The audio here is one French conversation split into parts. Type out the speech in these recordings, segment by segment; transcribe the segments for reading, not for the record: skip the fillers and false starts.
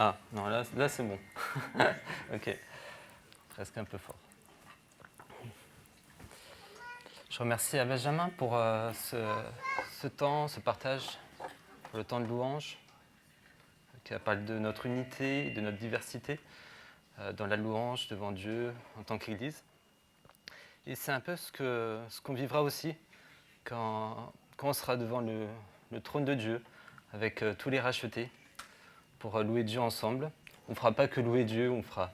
Ah, non, là c'est bon. Ok, presque un peu fort. Je remercie à Benjamin pour ce temps, ce partage, pour le temps de louange, qui a parlé de notre unité, de notre diversité dans la louange devant Dieu en tant qu'Église. Et c'est un peu ce qu'on vivra aussi quand on sera devant le trône de Dieu, avec tous les rachetés, pour louer Dieu ensemble. On ne fera pas que louer Dieu, on fera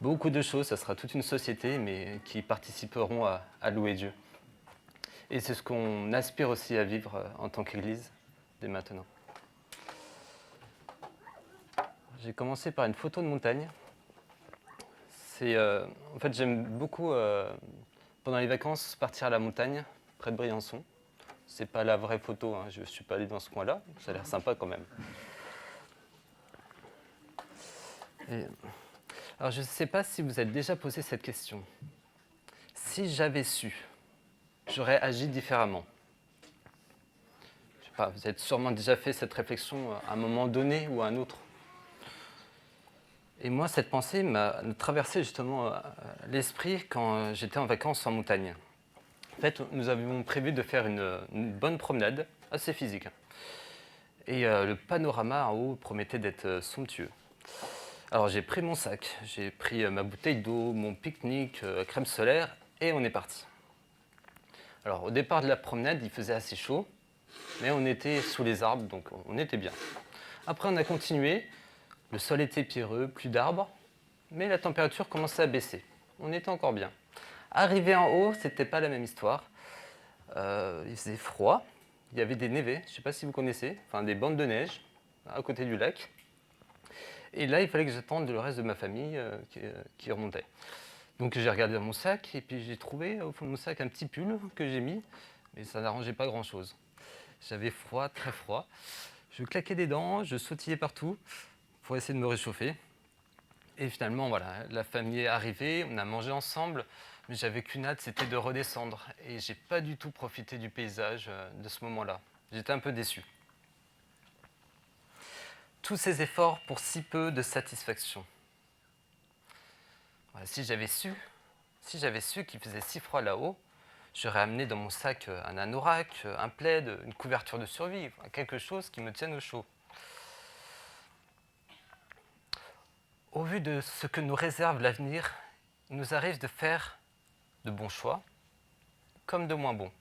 beaucoup de choses, ça sera toute une société, mais qui participeront à louer Dieu. Et c'est ce qu'on aspire aussi à vivre en tant qu'Église dès maintenant. J'ai commencé par une photo de montagne. En fait, j'aime beaucoup, pendant les vacances, partir à la montagne, près de Briançon. C'est pas la vraie photo, hein, je ne suis pas allé dans ce coin-là, ça a l'air sympa quand même. Et, alors, je ne sais pas si vous avez déjà posé cette question. Si j'avais su, j'aurais agi différemment. Je sais pas, vous avez sûrement déjà fait cette réflexion à un moment donné ou à un autre. Et moi, cette pensée m'a traversé justement l'esprit quand j'étais en vacances en montagne. En fait, nous avions prévu de faire une bonne promenade, assez physique. Et le panorama en haut promettait d'être somptueux. Alors j'ai pris mon sac, j'ai pris ma bouteille d'eau, mon pique-nique, crème solaire, et on est parti. Alors au départ de la promenade, il faisait assez chaud, mais on était sous les arbres, donc on était bien. Après on a continué, le sol était pierreux, plus d'arbres, mais la température commençait à baisser. On était encore bien. Arrivé en haut, c'était pas la même histoire. Il faisait froid, il y avait des névés, je ne sais pas si vous connaissez, enfin des bandes de neige à côté du lac. Et là, il fallait que j'attende le reste de ma famille qui remontait. Donc j'ai regardé dans mon sac et puis j'ai trouvé au fond de mon sac un petit pull que j'ai mis, mais ça n'arrangeait pas grand-chose. J'avais froid, très froid. Je claquais des dents, je sautillais partout pour essayer de me réchauffer. Et finalement, voilà, la famille est arrivée, on a mangé ensemble, mais j'avais qu'une hâte, c'était de redescendre. Et j'ai pas du tout profité du paysage de ce moment-là. J'étais un peu déçu. Tous ces efforts pour si peu de satisfaction. Voilà, si j'avais su qu'il faisait si froid là-haut, j'aurais amené dans mon sac un anorak, un plaid, une couverture de survie, quelque chose qui me tienne au chaud. Au vu de ce que nous réserve l'avenir, il nous arrive de faire de bons choix comme de moins bons.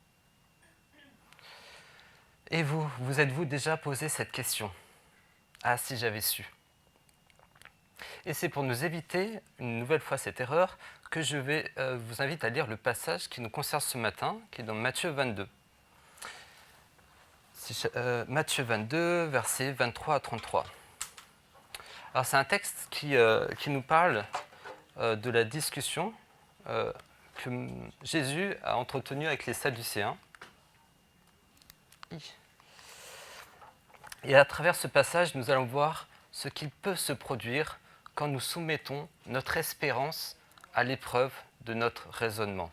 Et vous êtes-vous déjà posé cette question ? Ah, si j'avais su. Et c'est pour nous éviter une nouvelle fois cette erreur que je vais vous invite à lire le passage qui nous concerne ce matin, qui est dans Matthieu 22. Matthieu 22, versets 23 à 33. Alors c'est un texte qui nous parle de la discussion que Jésus a entretenue avec les Sadducéens. Et à travers ce passage, nous allons voir ce qu'il peut se produire quand nous soumettons notre espérance à l'épreuve de notre raisonnement.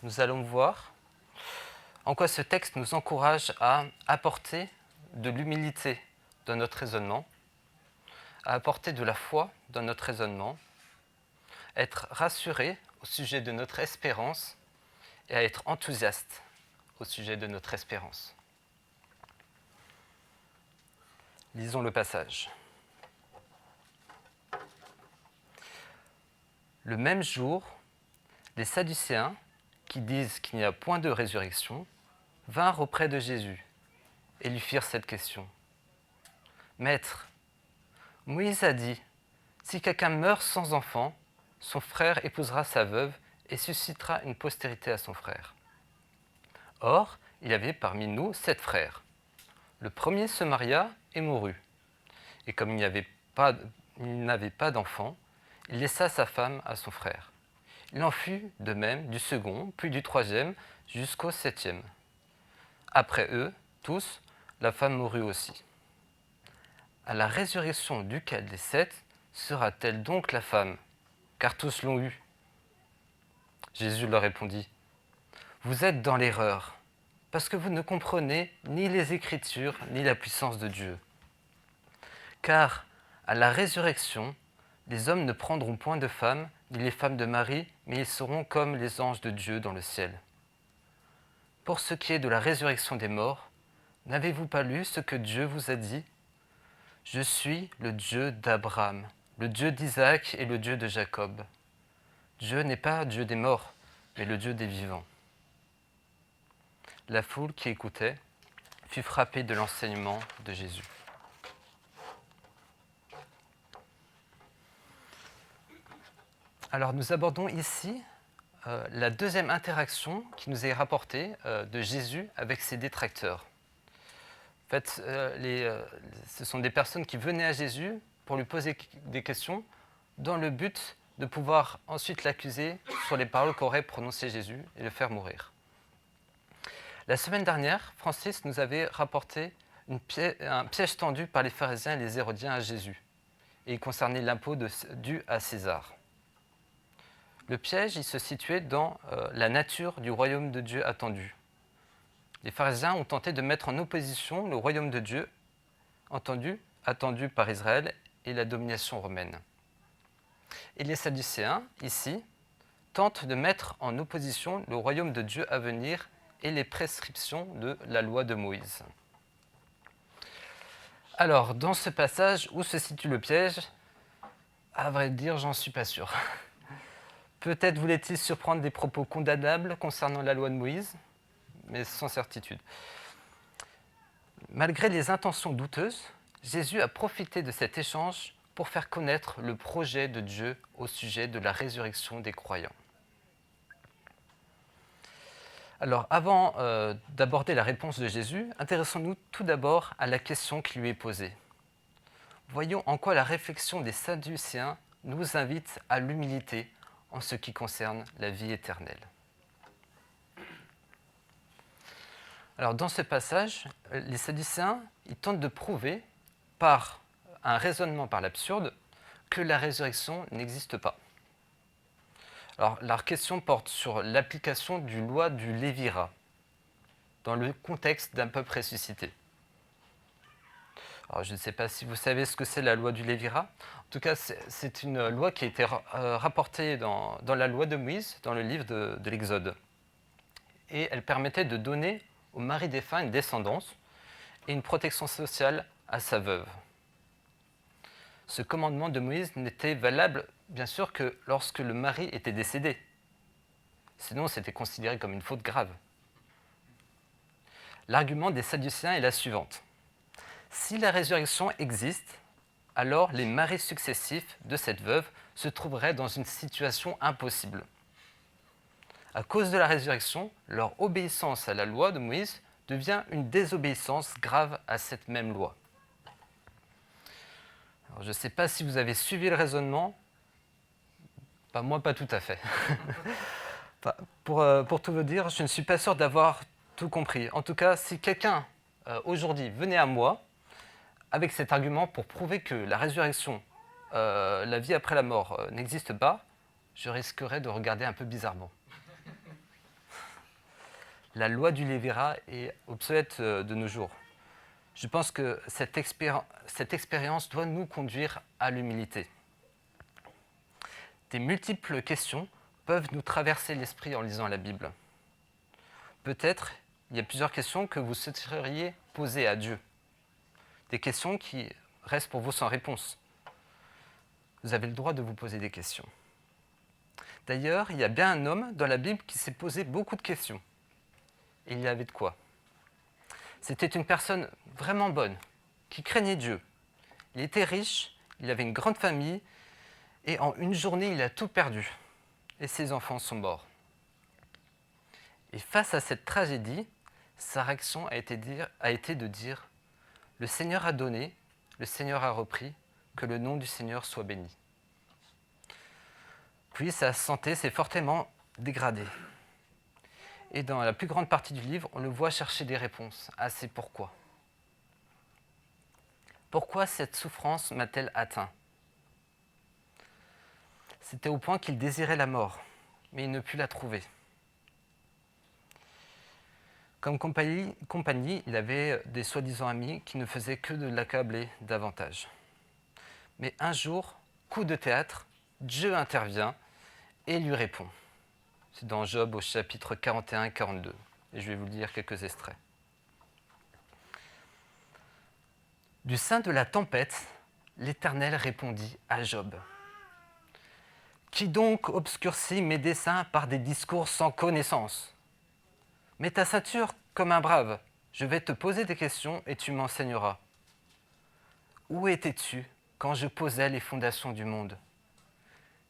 Nous allons voir en quoi ce texte nous encourage à apporter de l'humilité dans notre raisonnement, à apporter de la foi dans notre raisonnement, être rassuré au sujet de notre espérance et à être enthousiaste au sujet de notre espérance. Lisons le passage. Le même jour, les Sadducéens, qui disent qu'il n'y a point de résurrection, vinrent auprès de Jésus et lui firent cette question. Maître, Moïse a dit, si quelqu'un meurt sans enfant, son frère épousera sa veuve et suscitera une postérité à son frère. Or, il y avait parmi nous 7 frères. Le premier se maria et mourut. Et comme il n'avait pas d'enfant, il laissa sa femme à son frère. Il en fut de même du second, puis du troisième, jusqu'au 7e. Après eux, tous, la femme mourut aussi. À la résurrection duquel des 7 sera-t-elle donc la femme, car tous l'ont eue ? Jésus leur répondit, vous êtes dans l'erreur, parce que vous ne comprenez ni les Écritures, ni la puissance de Dieu. Car à la résurrection, les hommes ne prendront point de femmes, ni les femmes de mari, mais ils seront comme les anges de Dieu dans le ciel. Pour ce qui est de la résurrection des morts, n'avez-vous pas lu ce que Dieu vous a dit ? Je suis le Dieu d'Abraham, le Dieu d'Isaac et le Dieu de Jacob. Dieu n'est pas Dieu des morts, mais le Dieu des vivants. La foule qui écoutait fut frappée de l'enseignement de Jésus. Alors nous abordons ici la deuxième interaction qui nous est rapportée de Jésus avec ses détracteurs. En fait, ce sont des personnes qui venaient à Jésus pour lui poser des questions dans le but de pouvoir ensuite l'accuser sur les paroles qu'aurait prononcées Jésus et le faire mourir. La semaine dernière, Francis nous avait rapporté un piège tendu par les pharisiens et les hérodiens à Jésus, et il concernait l'impôt dû à César. Le piège, il se situait dans la nature du royaume de Dieu attendu. Les pharisiens ont tenté de mettre en opposition le royaume de Dieu attendu par Israël et la domination romaine. Et les sadducéens, ici, tentent de mettre en opposition le royaume de Dieu à venir et les prescriptions de la loi de Moïse. Alors, dans ce passage, où se situe le piège ? À vrai dire, j'en suis pas sûr. Peut-être voulait-il surprendre des propos condamnables concernant la loi de Moïse, mais sans certitude. Malgré les intentions douteuses, Jésus a profité de cet échange pour faire connaître le projet de Dieu au sujet de la résurrection des croyants. Alors, avant d'aborder la réponse de Jésus, intéressons-nous tout d'abord à la question qui lui est posée. Voyons en quoi la réflexion des Sadducéens nous invite à l'humilité en ce qui concerne la vie éternelle. Alors, dans ce passage, les Sadducéens ils tentent de prouver par un raisonnement par l'absurde que la résurrection n'existe pas. Alors, leur question porte sur l'application du loi du Lévirat dans le contexte d'un peuple ressuscité. Alors, je ne sais pas si vous savez ce que c'est la loi du Lévirat. En tout cas, c'est une loi qui a été rapportée dans la loi de Moïse, dans le livre de l'Exode. Et elle permettait de donner au mari défunt une descendance et une protection sociale à sa veuve. Ce commandement de Moïse n'était valable, bien sûr, que lorsque le mari était décédé. Sinon, c'était considéré comme une faute grave. L'argument des Sadducéens est la suivante. Si la résurrection existe, alors les maris successifs de cette veuve se trouveraient dans une situation impossible. À cause de la résurrection, leur obéissance à la loi de Moïse devient une désobéissance grave à cette même loi. Alors, je ne sais pas si vous avez suivi le raisonnement. Moi, pas tout à fait. Pour tout vous dire, je ne suis pas sûr d'avoir tout compris. En tout cas, si quelqu'un aujourd'hui venait à moi avec cet argument pour prouver que la résurrection, la vie après la mort, n'existe pas, je risquerais de regarder un peu bizarrement. La loi du Lévirat est obsolète de nos jours. Je pense que cette expérience doit nous conduire à l'humilité. Des multiples questions peuvent nous traverser l'esprit en lisant la Bible. Peut-être il y a plusieurs questions que vous souhaiteriez poser à Dieu. Des questions qui restent pour vous sans réponse. Vous avez le droit de vous poser des questions. D'ailleurs, il y a bien un homme dans la Bible qui s'est posé beaucoup de questions. Et il y avait de quoi. C'était une personne vraiment bonne, qui craignait Dieu. Il était riche, il avait une grande famille, et en une journée, il a tout perdu. Et ses enfants sont morts. Et face à cette tragédie, sa réaction a été de dire « Le Seigneur a donné, le Seigneur a repris, que le nom du Seigneur soit béni. » Puis sa santé s'est fortement dégradée. Et dans la plus grande partie du livre, on le voit chercher des réponses à ces pourquoi. Pourquoi cette souffrance m'a-t-elle atteint ? C'était au point qu'il désirait la mort, mais il ne put la trouver. Comme compagnie, il avait des soi-disant amis qui ne faisaient que de l'accabler davantage. Mais un jour, coup de théâtre, Dieu intervient et lui répond. C'est dans Job au chapitre 41 et 42. Et je vais vous lire quelques extraits. Du sein de la tempête, l'Éternel répondit à Job. Qui donc obscurcit mes desseins par des discours sans connaissance? Mets ta ceinture comme un brave. Je vais te poser des questions et tu m'enseigneras. Où étais-tu quand je posais les fondations du monde?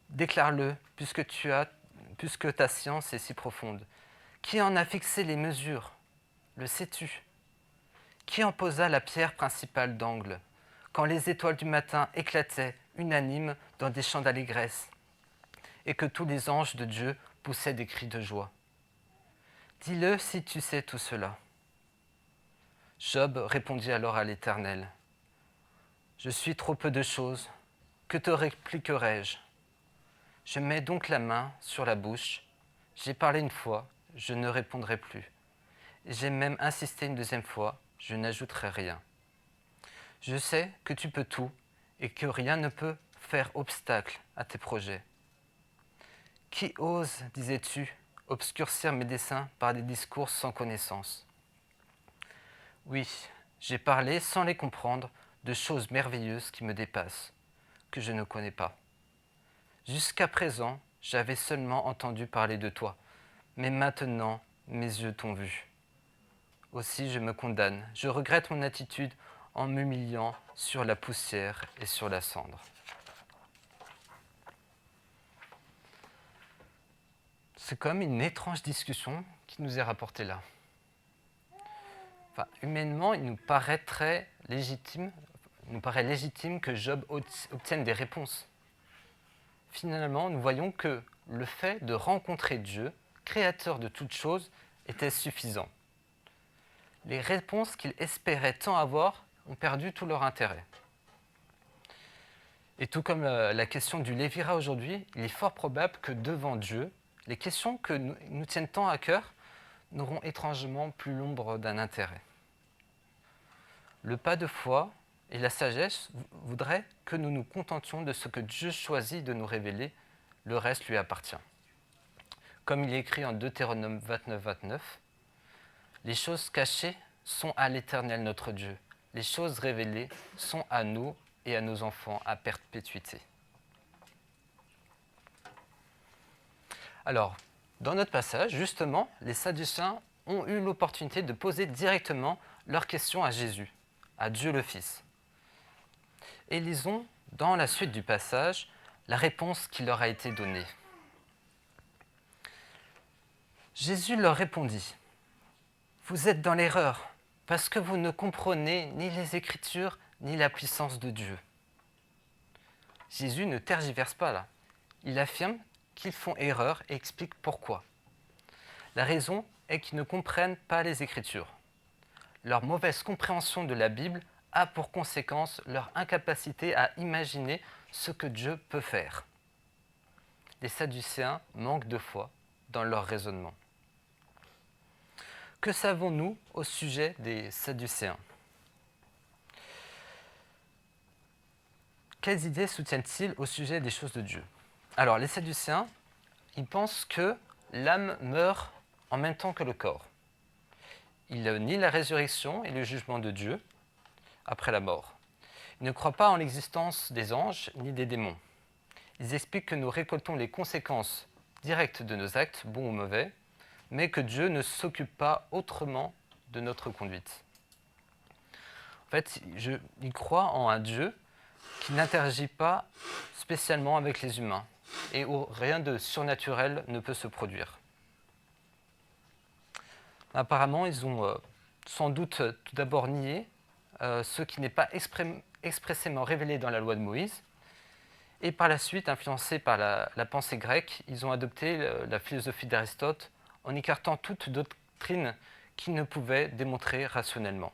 Déclare-le, puisque ta science est si profonde. Qui en a fixé les mesures? Le sais-tu? Qui en posa la pierre principale d'angle, quand les étoiles du matin éclataient, unanimes, dans des chants d'allégresse, et que tous les anges de Dieu poussaient des cris de joie? Dis-le si tu sais tout cela. Job répondit alors à l'Éternel. Je suis trop peu de choses, que te répliquerai-je? Je mets donc la main sur la bouche. J'ai parlé une fois, je ne répondrai plus. J'ai même insisté une deuxième fois, je n'ajouterai rien. Je sais que tu peux tout et que rien ne peut faire obstacle à tes projets. Qui ose, disais-tu, obscurcir mes desseins par des discours sans connaissance? Oui, j'ai parlé sans les comprendre de choses merveilleuses qui me dépassent, que je ne connais pas. Jusqu'à présent, j'avais seulement entendu parler de toi, mais maintenant, mes yeux t'ont vu. Aussi, je me condamne, je regrette mon attitude en m'humiliant sur la poussière et sur la cendre. C'est comme une étrange discussion qui nous est rapportée là. Enfin, humainement, il nous paraît légitime que Job obtienne des réponses. Finalement, nous voyons que le fait de rencontrer Dieu, créateur de toutes choses, était suffisant. Les réponses qu'il espérait tant avoir ont perdu tout leur intérêt. Et tout comme la question du Lévira aujourd'hui, il est fort probable que devant Dieu, les questions que nous tiennent tant à cœur n'auront étrangement plus l'ombre d'un intérêt. Le pas de foi et la sagesse voudraient que nous nous contentions de ce que Dieu choisit de nous révéler, le reste lui appartient. Comme il est écrit en Deutéronome 29, 29, « Les choses cachées sont à l'Éternel notre Dieu. Les choses révélées sont à nous et à nos enfants à perpétuité. » Alors, dans notre passage, justement, les Sadducéens ont eu l'opportunité de poser directement leurs questions à Jésus, à Dieu le Fils. Et lisons, dans la suite du passage, la réponse qui leur a été donnée. Jésus leur répondit, « Vous êtes dans l'erreur, parce que vous ne comprenez ni les Écritures, ni la puissance de Dieu. » Jésus ne tergiverse pas là. Il affirme qu'ils font erreur et explique pourquoi. La raison est qu'ils ne comprennent pas les Écritures. Leur mauvaise compréhension de la Bible a pour conséquence leur incapacité à imaginer ce que Dieu peut faire. Les Sadducéens manquent de foi dans leur raisonnement. Que savons-nous au sujet des Sadducéens? Quelles idées soutiennent-ils au sujet des choses de Dieu? Alors, les Sadducéens, ils pensent que l'âme meurt en même temps que le corps. Ils nient la résurrection et le jugement de Dieu après la mort. Ils ne croient pas en l'existence des anges ni des démons. Ils expliquent que nous récoltons les conséquences directes de nos actes, bons ou mauvais, mais que Dieu ne s'occupe pas autrement de notre conduite. En fait, ils croient en un Dieu qui n'interagit pas spécialement avec les humains et où rien de surnaturel ne peut se produire. Apparemment, ils ont sans doute tout d'abord nié ce qui n'est pas expressément révélé dans la loi de Moïse. Et par la suite, influencés par la pensée grecque, ils ont adopté la philosophie d'Aristote en écartant toute doctrine qu'ils ne pouvaient démontrer rationnellement.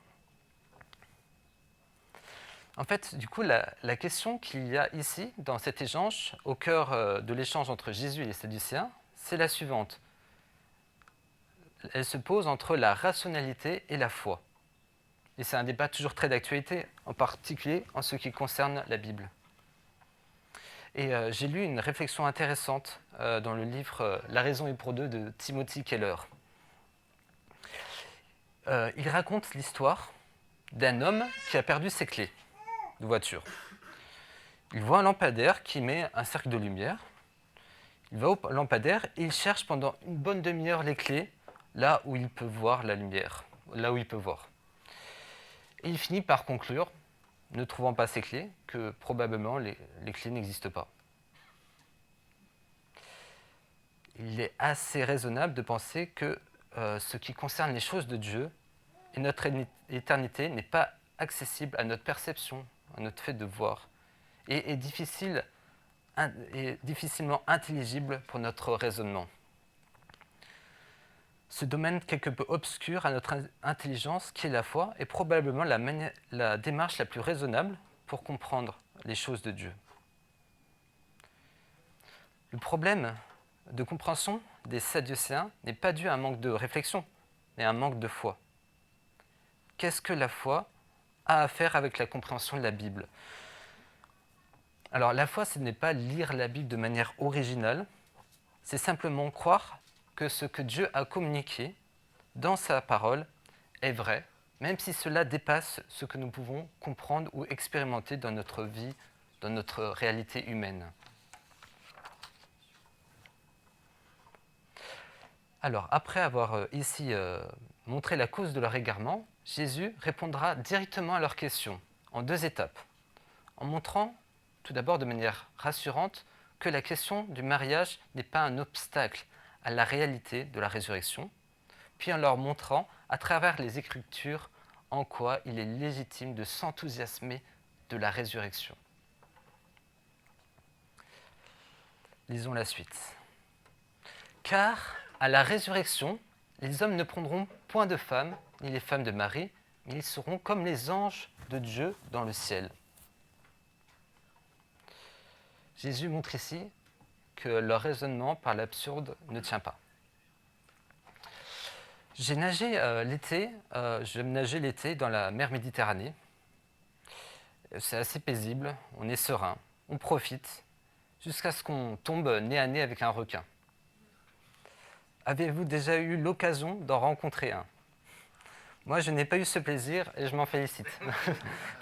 En fait, du coup, la question qu'il y a ici, dans cet échange, au cœur de l'échange entre Jésus et les Sadducéens, c'est la suivante. Elle se pose entre la rationalité et la foi. Et c'est un débat toujours très d'actualité, en particulier en ce qui concerne la Bible. Et j'ai lu une réflexion intéressante dans le livre La raison est pour deux de Timothy Keller. Il raconte l'histoire d'un homme qui a perdu ses clés de voiture. Il voit un lampadaire qui met un cercle de lumière. Il va au lampadaire et il cherche pendant une bonne demi-heure les clés là où il peut voir la lumière, là où il peut voir. Et il finit par conclure, ne trouvant pas ses clés, que probablement les clés n'existent pas. Il est assez raisonnable de penser que ce qui concerne les choses de Dieu et notre éternité n'est pas accessible à notre perception, à notre fait de voir, et est difficilement intelligible pour notre raisonnement. Ce domaine quelque peu obscur à notre intelligence, qui est la foi, est probablement la démarche la plus raisonnable pour comprendre les choses de Dieu. Le problème de compréhension des Sadducéens n'est pas dû à un manque de réflexion, mais à un manque de foi. Qu'est-ce que la foi a à faire avec la compréhension de la Bible ? Alors, la foi, ce n'est pas lire la Bible de manière originale, c'est simplement croire que ce que Dieu a communiqué dans sa parole est vrai, même si cela dépasse ce que nous pouvons comprendre ou expérimenter dans notre vie, dans notre réalité humaine. Alors, après avoir ici montré la cause de leur égarement, Jésus répondra directement à leurs questions, en 2 étapes, en montrant tout d'abord de manière rassurante que la question du mariage n'est pas un obstacle à la réalité de la résurrection, puis en leur montrant à travers les Écritures en quoi il est légitime de s'enthousiasmer de la résurrection. Lisons la suite. Car à la résurrection, les hommes ne prendront point de femmes, ni les femmes de Marie, mais ils seront comme les anges de Dieu dans le ciel. Jésus montre ici que leur raisonnement par l'absurde ne tient pas. J'ai nagé l'été, je nageais l'été dans la mer Méditerranée. C'est assez paisible, on est serein, on profite, jusqu'à ce qu'on tombe nez à nez avec un requin. Avez-vous déjà eu l'occasion d'en rencontrer un ? Moi, je n'ai pas eu ce plaisir et je m'en félicite.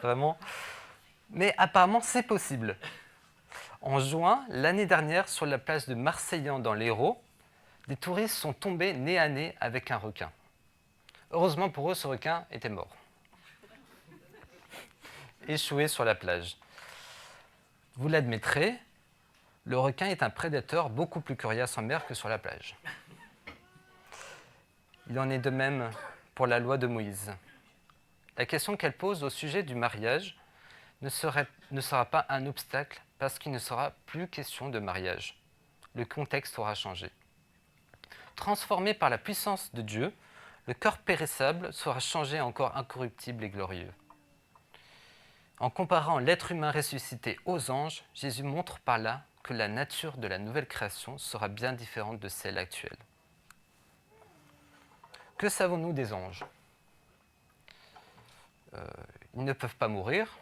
Vraiment. Mais apparemment, c'est possible. En juin, l'année dernière, sur la plage de Marseillan dans l'Hérault, des touristes sont tombés nez à nez avec un requin. Heureusement pour eux, ce requin était mort. Échoué sur la plage. Vous l'admettrez, le requin est un prédateur beaucoup plus coriace en mer que sur la plage. Il en est de même pour la loi de Moïse. La question qu'elle pose au sujet du mariage ne sera pas un obstacle parce qu'il ne sera plus question de mariage. Le contexte aura changé. Transformé par la puissance de Dieu, le corps périssable sera changé en corps incorruptible et glorieux. En comparant l'être humain ressuscité aux anges, Jésus montre par là que la nature de la nouvelle création sera bien différente de celle actuelle. Que savons-nous des anges ? Ils ne peuvent pas mourir.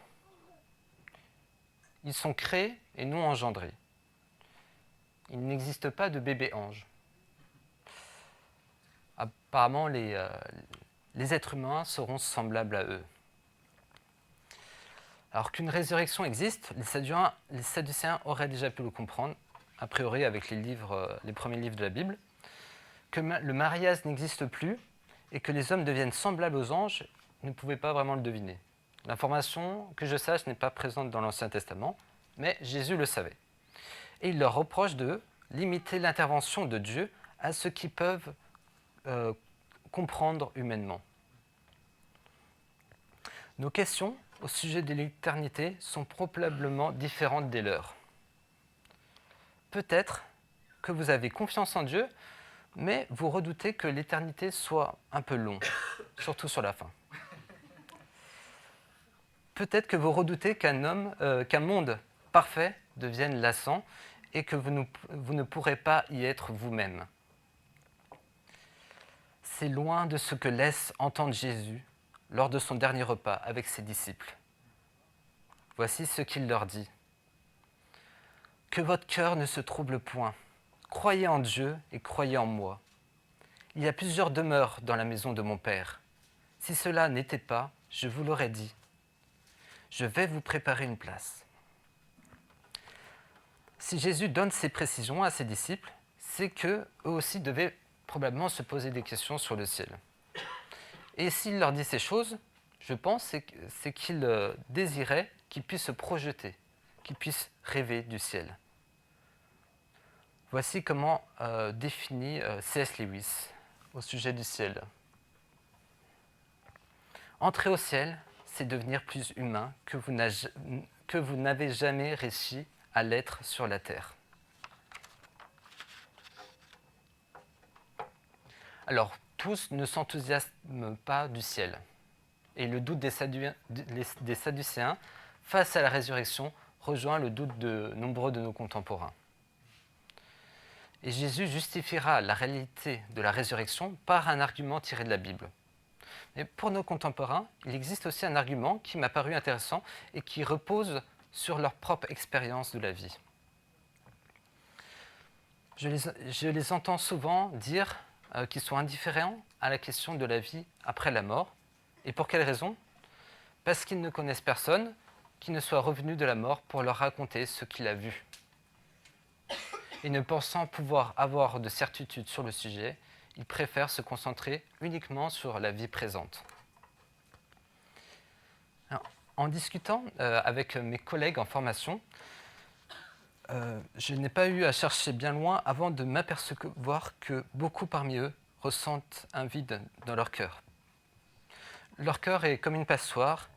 Ils sont créés et non engendrés. Il n'existe pas de bébé ange. Apparemment, les êtres humains seront semblables à eux. Alors qu'une résurrection existe, les Sadducéens auraient déjà pu le comprendre, a priori avec les premiers livres de la Bible, que le mariage n'existe plus et que les hommes deviennent semblables aux anges, ils ne pouvaient pas vraiment le deviner. L'information, que je sache, n'est pas présente dans l'Ancien Testament, mais Jésus le savait. Et il leur reproche de limiter l'intervention de Dieu à ce qu'ils peuvent comprendre humainement. Nos questions au sujet de l'éternité sont probablement différentes des leurs. Peut-être que vous avez confiance en Dieu, mais vous redoutez que l'éternité soit un peu longue, surtout sur la fin. Peut-être que vous redoutez qu'un monde parfait devienne lassant et que vous ne pourrez pas y être vous-même. C'est loin de ce que laisse entendre Jésus lors de son dernier repas avec ses disciples. Voici ce qu'il leur dit. Que votre cœur ne se trouble point. Croyez en Dieu et croyez en moi. Il y a plusieurs demeures dans la maison de mon Père. Si cela n'était pas, je vous l'aurais dit. Je vais vous préparer une place. Si Jésus donne ces précisions à ses disciples, c'est qu'eux aussi devaient probablement se poser des questions sur le ciel. Et s'il leur dit ces choses, je pense, c'est qu'il désirait qu'ils puissent se projeter, qu'ils puissent rêver du ciel. Voici comment définit C.S. Lewis au sujet du ciel. Entrer au ciel, c'est devenir plus humain que vous n'avez jamais réussi à l'être sur la terre. Alors, tous ne s'enthousiasment pas du ciel. Et le doute des Sadducéens face à la résurrection rejoint le doute de nombreux de nos contemporains. Et Jésus justifiera la réalité de la résurrection par un argument tiré de la Bible. Mais pour nos contemporains, il existe aussi un argument qui m'a paru intéressant et qui repose sur leur propre expérience de la vie. Je les entends souvent dire qu'ils sont indifférents à la question de la vie après la mort. Et pour quelle raison ? Parce qu'ils ne connaissent personne qui ne soit revenu de la mort pour leur raconter ce qu'il a vu. Et ne pensant pouvoir avoir de certitude sur le sujet, ils préfèrent se concentrer uniquement sur la vie présente. Alors, en discutant avec mes collègues en formation, je n'ai pas eu à chercher bien loin avant de m'apercevoir que beaucoup parmi eux ressentent un vide dans leur cœur. Leur cœur est comme une passoire.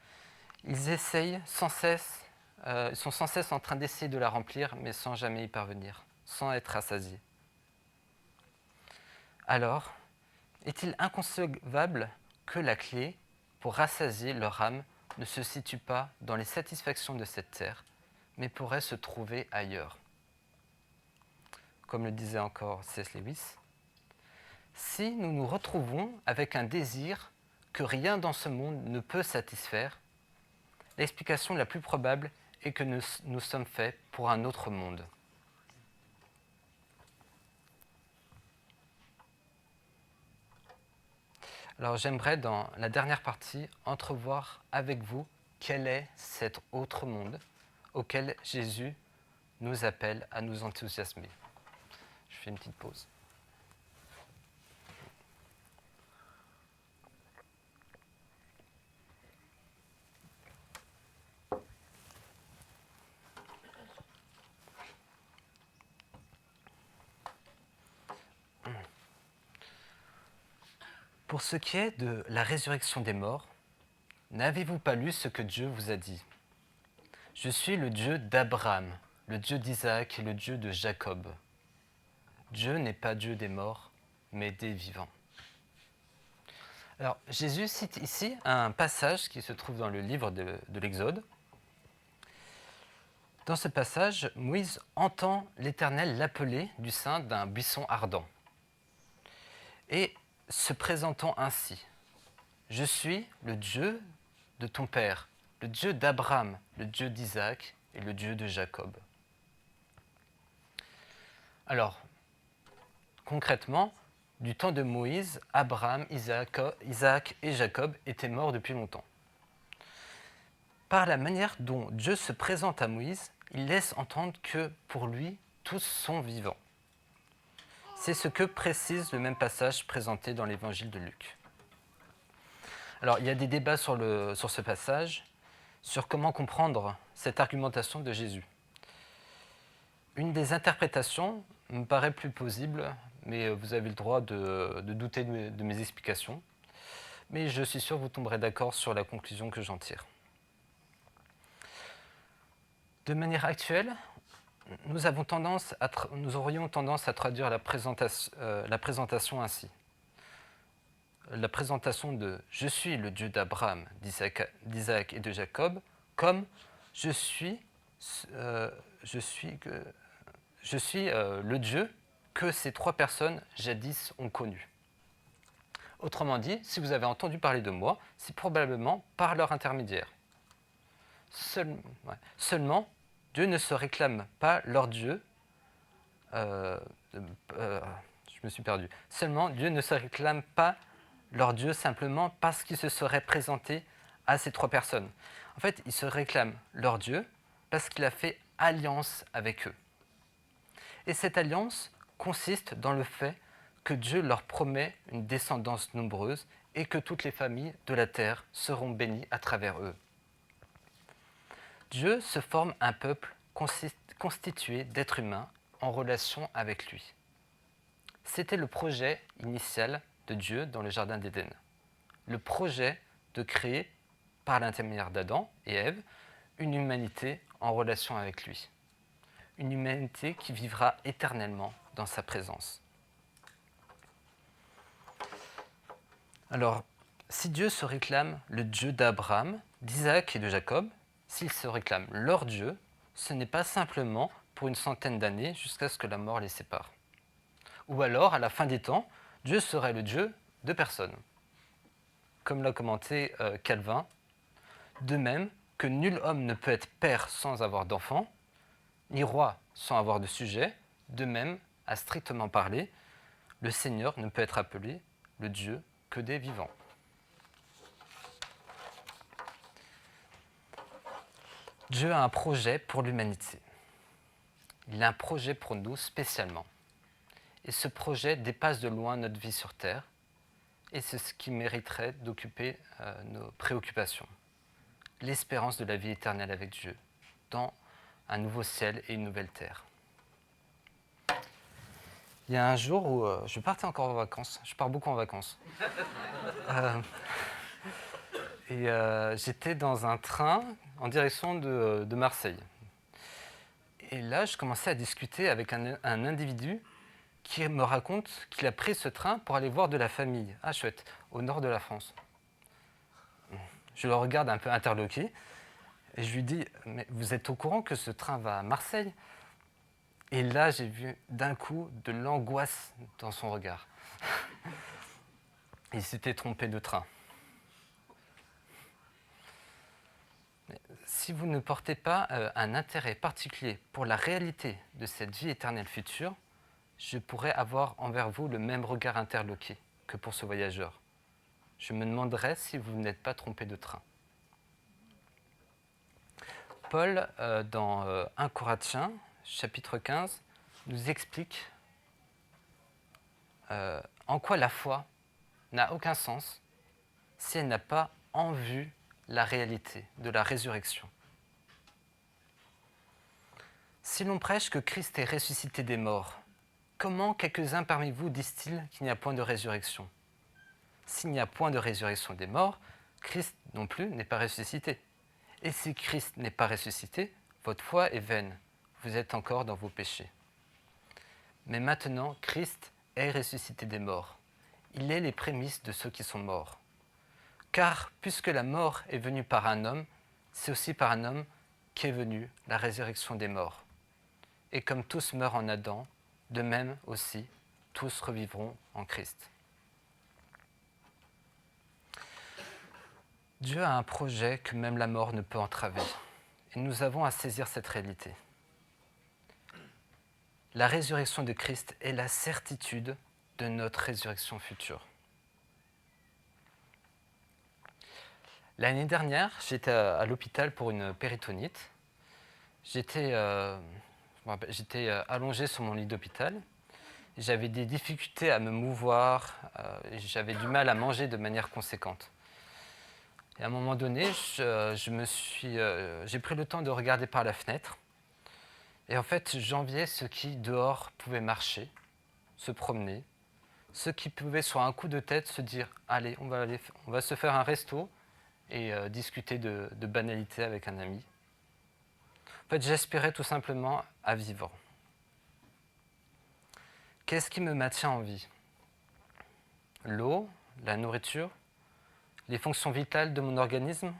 Ils essayent sans cesse, ils sont sans cesse en train d'essayer de la remplir, mais sans jamais y parvenir, sans être rassasiés. Alors, est-il inconcevable que la clé pour rassasier leur âme ne se situe pas dans les satisfactions de cette terre, mais pourrait se trouver ailleurs ? Comme le disait encore C.S. Lewis, si nous nous retrouvons avec un désir que rien dans ce monde ne peut satisfaire, l'explication la plus probable est que nous sommes faits pour un autre monde. Alors j'aimerais, dans la dernière partie, entrevoir avec vous quel est cet autre monde auquel Jésus nous appelle à nous enthousiasmer. Je fais une petite pause. Pour ce qui est de la résurrection des morts, n'avez-vous pas lu ce que Dieu vous a dit ? Je suis le Dieu d'Abraham, le Dieu d'Isaac et le Dieu de Jacob. Dieu n'est pas Dieu des morts, mais des vivants. Alors, Jésus cite ici un passage qui se trouve dans le livre de l'Exode. Dans ce passage, Moïse entend l'Éternel l'appeler du sein d'un buisson ardent. Et se présentant ainsi, « Je suis le Dieu de ton père, le Dieu d'Abraham, le Dieu d'Isaac et le Dieu de Jacob. » Alors, concrètement, du temps de Moïse, Abraham, Isaac et Jacob étaient morts depuis longtemps. Par la manière dont Dieu se présente à Moïse, il laisse entendre que pour lui, tous sont vivants. C'est ce que précise le même passage présenté dans l'évangile de Luc. Alors, il y a des débats sur ce passage, sur comment comprendre cette argumentation de Jésus. Une des interprétations me paraît plus plausible, mais vous avez le droit de douter de mes explications. Mais je suis sûr que vous tomberez d'accord sur la conclusion que j'en tire. De manière actuelle, nous aurions tendance à traduire la présentation ainsi. La présentation de « Je suis le Dieu d'Abraham, d'Isaac et de Jacob » comme « Je suis le Dieu que ces trois personnes jadis ont connu. » Autrement dit, si vous avez entendu parler de moi, c'est probablement par leur intermédiaire. Seulement, Dieu ne se réclame pas leur Dieu. Je me suis perdu. Seulement, Dieu ne se réclame pas leur Dieu simplement parce qu'il se serait présenté à ces trois personnes. En fait, il se réclame leur Dieu parce qu'il a fait alliance avec eux. Et cette alliance consiste dans le fait que Dieu leur promet une descendance nombreuse et que toutes les familles de la terre seront bénies à travers eux. Dieu se forme un peuple constitué d'êtres humains en relation avec lui. C'était le projet initial de Dieu dans le Jardin d'Éden. Le projet de créer, par l'intermédiaire d'Adam et Ève, une humanité en relation avec lui. Une humanité qui vivra éternellement dans sa présence. Alors, si Dieu se réclame le Dieu d'Abraham, d'Isaac et de Jacob, s'il se réclame leur Dieu, ce n'est pas simplement pour une centaine d'années jusqu'à ce que la mort les sépare. Ou alors, à la fin des temps, Dieu serait le Dieu de personne. Comme l'a commenté Calvin, de même que nul homme ne peut être père sans avoir d'enfant, ni roi sans avoir de sujet, de même, à strictement parler, le Seigneur ne peut être appelé le Dieu que des vivants. Dieu a un projet pour l'humanité. Il a un projet pour nous spécialement. Et ce projet dépasse de loin notre vie sur Terre, et c'est ce qui mériterait d'occuper nos préoccupations. L'espérance de la vie éternelle avec Dieu, dans un nouveau ciel et une nouvelle terre. Il y a un jour où je partais encore en vacances, je pars beaucoup en vacances, j'étais dans un train en direction de Marseille. Et là, je commençais à discuter avec un individu qui me raconte qu'il a pris ce train pour aller voir de la famille. Ah chouette, au nord de la France. Je le regarde un peu interloqué et je lui dis « Mais vous êtes au courant que ce train va à Marseille ?» Et là, j'ai vu d'un coup de l'angoisse dans son regard. Il s'était trompé de train. Mais si vous ne portez pas un intérêt particulier pour la réalité de cette vie éternelle future, je pourrais avoir envers vous le même regard interloqué que pour ce voyageur. Je me demanderais si vous n'êtes pas trompé de train. Paul, dans 1 Corinthiens, chapitre 15, nous explique en quoi la foi n'a aucun sens si elle n'a pas en vue la réalité de la résurrection. Si l'on prêche que Christ est ressuscité des morts, comment quelques-uns parmi vous disent-ils qu'il n'y a point de résurrection ? S'il n'y a point de résurrection des morts, Christ non plus n'est pas ressuscité. Et si Christ n'est pas ressuscité, votre foi est vaine. Vous êtes encore dans vos péchés. Mais maintenant, Christ est ressuscité des morts. Il est les prémices de ceux qui sont morts. Car puisque la mort est venue par un homme, c'est aussi par un homme qu'est venue la résurrection des morts. Et comme tous meurent en Adam, de même aussi, tous revivront en Christ. Dieu a un projet que même la mort ne peut entraver. Et nous avons à saisir cette réalité. La résurrection de Christ est la certitude de notre résurrection future. L'année dernière, j'étais à l'hôpital pour une péritonite. J'étais allongé sur mon lit d'hôpital. J'avais des difficultés à me mouvoir, j'avais du mal à manger de manière conséquente. Et à un moment donné, j'ai pris le temps de regarder par la fenêtre. Et en fait, j'enviais ceux qui, dehors, pouvaient marcher, se promener. Ceux qui pouvaient, sur un coup de tête, se dire « Allez, on va se faire un resto et discuter de banalités avec un ami. » En fait, j'aspirais tout simplement à vivre. Qu'est-ce qui me maintient en vie ? L'eau, la nourriture, les fonctions vitales de mon organisme ?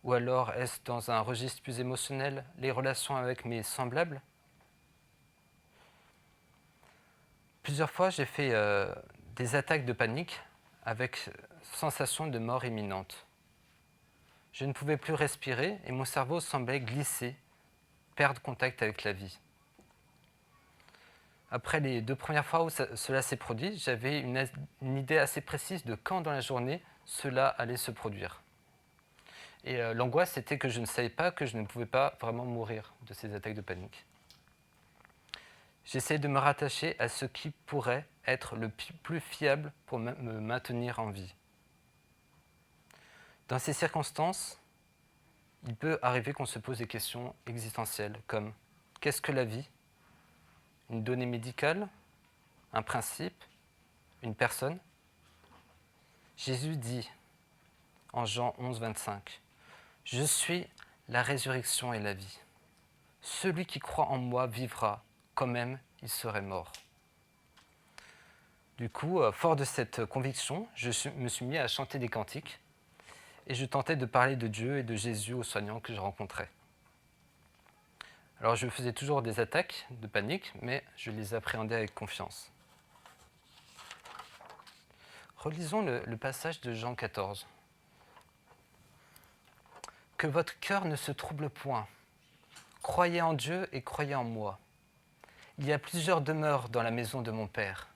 Ou alors est-ce dans un registre plus émotionnel, les relations avec mes semblables ? Plusieurs fois, j'ai fait des attaques de panique avec sensation de mort imminente. Je ne pouvais plus respirer et mon cerveau semblait glisser perdre contact avec la vie. Après les 2 premières fois où cela s'est produit, j'avais une idée assez précise de quand dans la journée cela allait se produire. Et l'angoisse, c'était que je ne savais pas que je ne pouvais pas vraiment mourir de ces attaques de panique. J'essayais de me rattacher à ce qui pourrait être le plus fiable pour me maintenir en vie. Dans ces circonstances, il peut arriver qu'on se pose des questions existentielles comme « Qu'est-ce que la vie ? Une donnée médicale ? Un principe ? Une personne ?» Jésus dit en Jean 11, 25 « Je suis la résurrection et la vie. Celui qui croit en moi vivra, quand même il serait mort. » Du coup, fort de cette conviction, me suis mis à chanter des cantiques et je tentais de parler de Dieu et de Jésus aux soignants que je rencontrais. Alors je faisais toujours des attaques de panique, mais je les appréhendais avec confiance. Relisons le passage de Jean 14. « Que votre cœur ne se trouble point. Croyez en Dieu et croyez en moi. Il y a plusieurs demeures dans la maison de mon Père.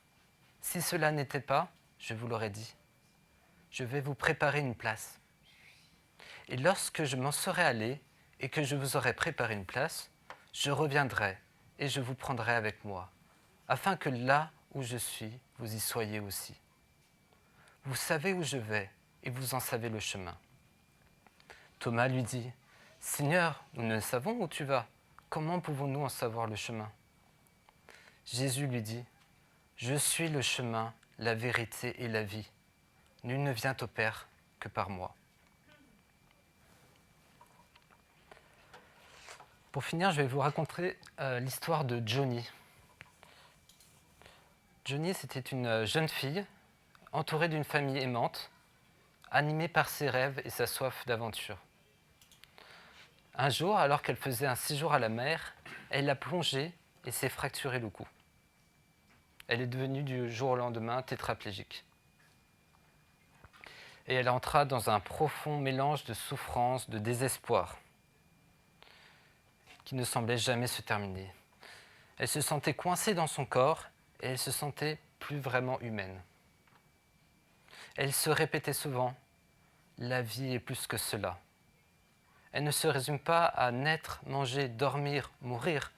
Si cela n'était pas, je vous l'aurais dit. Je vais vous préparer une place. Et lorsque je m'en serai allé et que je vous aurai préparé une place, je reviendrai et je vous prendrai avec moi, afin que là où je suis, vous y soyez aussi. Vous savez où je vais et vous en savez le chemin. » Thomas lui dit, « Seigneur, nous ne savons où tu vas. Comment pouvons-nous en savoir le chemin ?» Jésus lui dit, « Je suis le chemin, la vérité et la vie. Nul ne vient au Père que par moi. » Pour finir, je vais vous raconter l'histoire de Johnny. Johnny, c'était une jeune fille entourée d'une famille aimante, animée par ses rêves et sa soif d'aventure. Un jour, alors qu'elle faisait un séjour à la mer, elle a plongé et s'est fracturé le cou. Elle est devenue du jour au lendemain tétraplégique. Et elle entra dans un profond mélange de souffrance, de désespoir, qui ne semblait jamais se terminer. Elle se sentait coincée dans son corps et elle se sentait plus vraiment humaine. Elle se répétait souvent « La vie est plus que cela ». Elle ne se résume pas à naître, manger, dormir, mourir.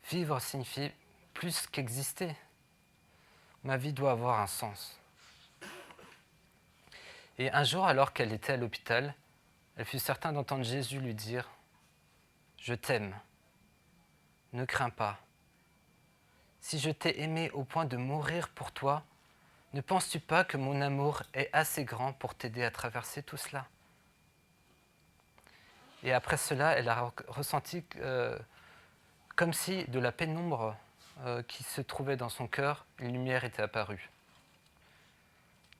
Vivre signifie plus qu'exister. Ma vie doit avoir un sens. Et un jour, alors qu'elle était à l'hôpital, elle fut certaine d'entendre Jésus lui dire « Je t'aime, ne crains pas. Si je t'ai aimé au point de mourir pour toi, ne penses-tu pas que mon amour est assez grand pour t'aider à traverser tout cela ?» Et après cela, elle a ressenti comme si de la pénombre qui se trouvait dans son cœur, une lumière était apparue.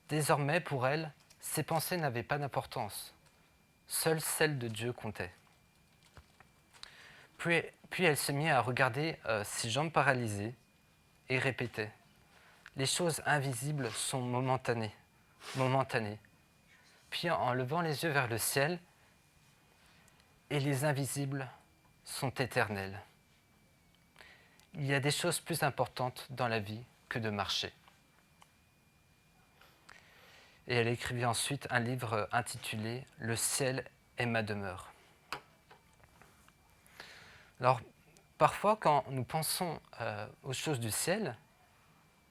Désormais, pour elle, ses pensées n'avaient pas d'importance. Seule celle de Dieu comptait. Puis elle se mit à regarder ses jambes paralysées et répétait « Les choses invisibles sont momentanées. Puis en levant les yeux vers le ciel, « Et les invisibles sont éternels. » Il y a des choses plus importantes dans la vie que de marcher. Et elle écrivit ensuite un livre intitulé « Le ciel est ma demeure ». Alors, parfois, quand nous pensons aux choses du ciel,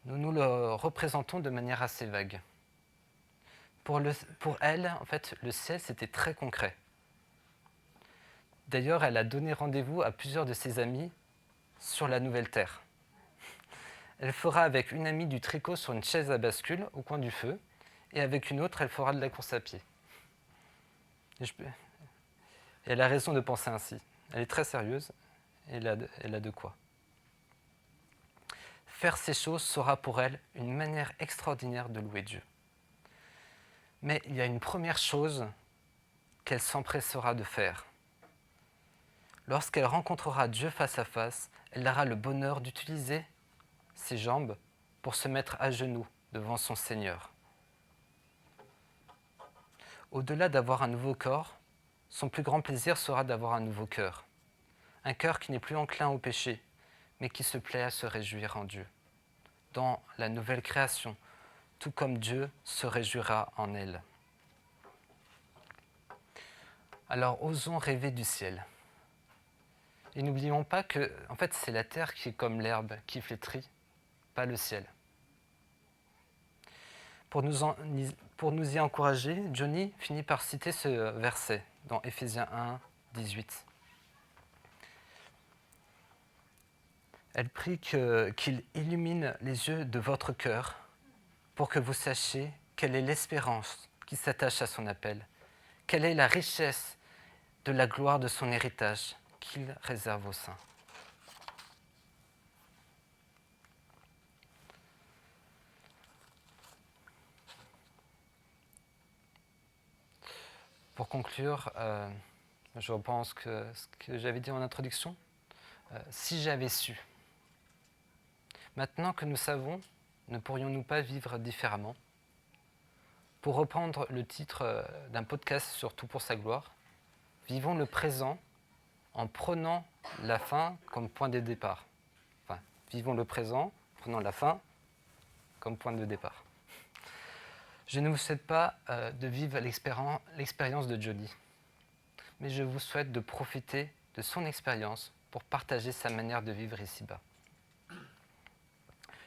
nous nous le représentons de manière assez vague. Pour elle, en fait, le ciel, c'était très concret. D'ailleurs, elle a donné rendez-vous à plusieurs de ses amis sur la nouvelle terre. Elle fera avec une amie du tricot sur une chaise à bascule au coin du feu, et avec une autre, elle fera de la course à pied. Et elle a raison de penser ainsi. Elle est très sérieuse, et elle a de quoi. Faire ces choses sera pour elle une manière extraordinaire de louer Dieu. Mais il y a une première chose qu'elle s'empressera de faire. Lorsqu'elle rencontrera Dieu face à face, elle aura le bonheur d'utiliser ses jambes pour se mettre à genoux devant son Seigneur. Au-delà d'avoir un nouveau corps, son plus grand plaisir sera d'avoir un nouveau cœur. un cœur qui n'est plus enclin au péché, mais qui se plaît à se réjouir en Dieu, dans la nouvelle création, tout comme Dieu se réjouira en elle. Alors osons rêver du ciel. Et n'oublions pas que, en fait, c'est la terre qui est comme l'herbe qui flétrit, pas le ciel. Pour nous y encourager, Johnny finit par citer ce verset dans Éphésiens 1, 18. Elle prie qu'il illumine les yeux de votre cœur pour que vous sachiez quelle est l'espérance qui s'attache à son appel, quelle est la richesse de la gloire de son héritage qu'il réserve aux saints. Pour conclure, je repense ce que j'avais dit en introduction. Si j'avais su. Maintenant que nous savons, ne pourrions-nous pas vivre différemment? Pour reprendre le titre d'un podcast sur Tout pour sa gloire, vivons le présent en prenant la fin comme point de départ. Enfin, vivons le présent, prenant la fin comme point de départ. Je ne vous souhaite pas de vivre l'expérience de Jody, mais je vous souhaite de profiter de son expérience pour partager sa manière de vivre ici-bas.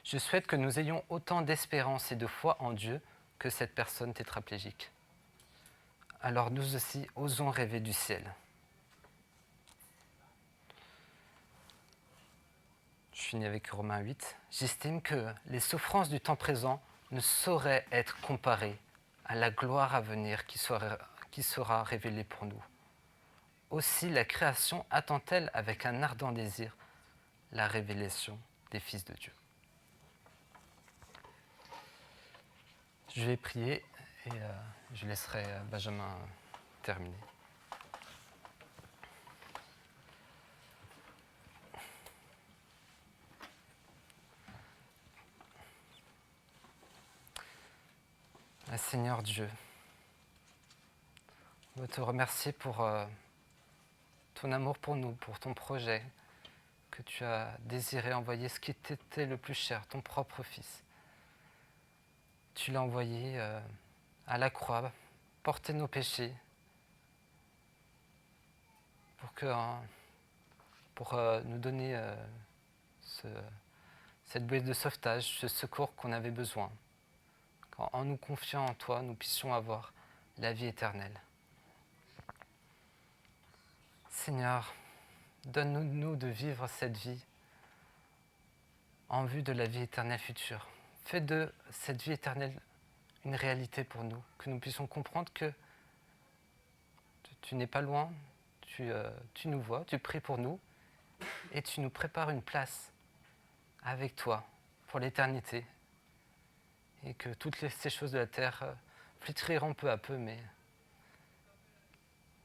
Je souhaite que nous ayons autant d'espérance et de foi en Dieu que cette personne tétraplégique. Alors nous aussi, osons rêver du ciel. Je finis avec Romains 8. J'estime que les souffrances du temps présent ne sauraient être comparées à la gloire à venir qui sera révélée pour nous. Aussi la création attend-elle avec un ardent désir la révélation des fils de Dieu. Je vais prier et je laisserai Benjamin terminer. Seigneur Dieu, on veut te remercier pour ton amour pour nous, pour ton projet, que tu as désiré envoyer ce qui t'était le plus cher, ton propre Fils. Tu l'as envoyé à la croix, porter nos péchés, pour nous donner cette bouée de sauvetage, ce secours qu'on avait besoin. En nous confiant en toi, nous puissions avoir la vie éternelle. Seigneur, donne-nous de vivre cette vie en vue de la vie éternelle future. Fais de cette vie éternelle une réalité pour nous, que nous puissions comprendre que tu n'es pas loin, tu nous vois, tu pries pour nous et tu nous prépares une place avec toi pour l'éternité. Et que toutes ces choses de la terre flétriront peu à peu, mais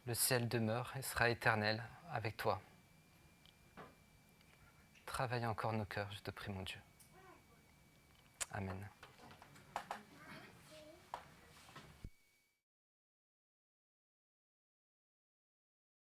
le ciel demeure et sera éternel avec toi. Travaille encore nos cœurs, je te prie mon Dieu. Amen.